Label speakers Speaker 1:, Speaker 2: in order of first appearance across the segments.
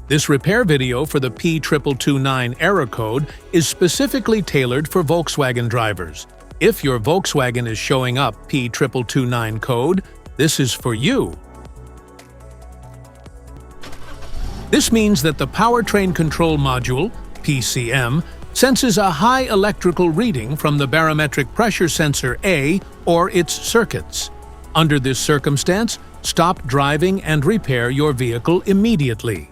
Speaker 1: This repair video for the P2229 error code is specifically tailored for Volkswagen drivers. If your Volkswagen is showing up P2229 code, this is for you. This means that the Powertrain Control Module, PCM, senses a high electrical reading from the barometric pressure sensor A or its circuits. Under this circumstance, stop driving and repair your vehicle immediately.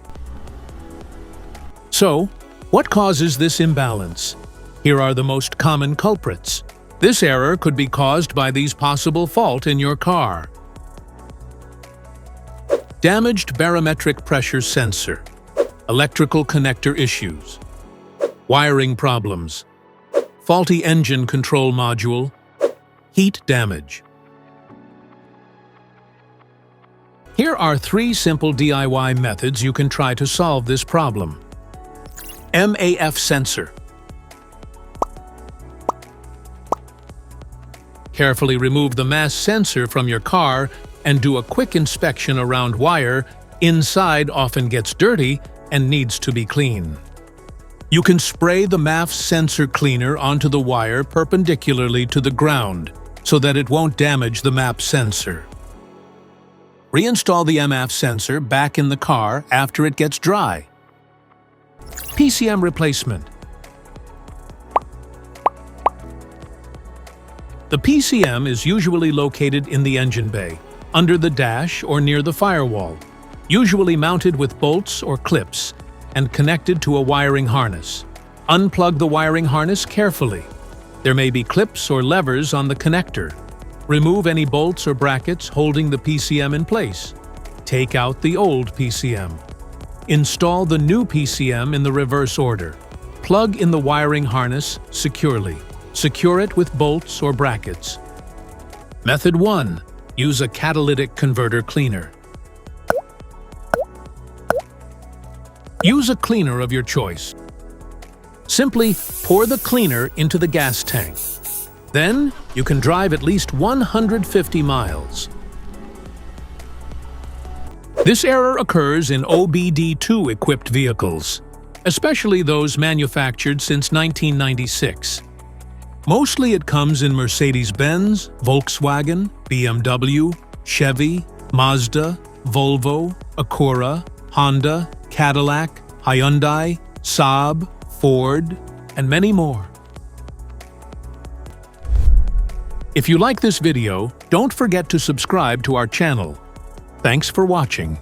Speaker 1: So, what causes this imbalance? Here are the most common culprits. This error could be caused by these possible faults in your car. Damaged barometric pressure sensor, electrical connector issues, wiring problems, faulty engine control module, heat damage. Here are 3 simple DIY methods you can try to solve this problem. MAF Sensor. Carefully remove the MAF sensor from your car and do a quick inspection around wire. Inside often gets dirty and needs to be cleaned. You can spray the MAF sensor cleaner onto the wire perpendicularly to the ground so that it won't damage the MAF sensor. Reinstall the MAF sensor back in the car after it gets dry. PCM replacement. The PCM is usually located in the engine bay, under the dash or near the firewall, usually mounted with bolts or clips and connected to a wiring harness. Unplug the wiring harness carefully. There may be clips or levers on the connector. Remove any bolts or brackets holding the PCM in place. Take out the old PCM. Install the new PCM in the reverse order. Plug in the wiring harness securely. Secure it with bolts or brackets. Method 1. Use a catalytic converter cleaner. Use a cleaner of your choice. Simply pour the cleaner into the gas tank. Then, you can drive at least 150 miles. This error occurs in OBD2 equipped vehicles, especially those manufactured since 1996. Mostly it comes in Mercedes-Benz, Volkswagen, BMW, Chevy, Mazda, Volvo, Acura, Honda, Cadillac, Hyundai, Saab, Ford, and many more. If you like this video, don't forget to subscribe to our channel. Thanks for watching.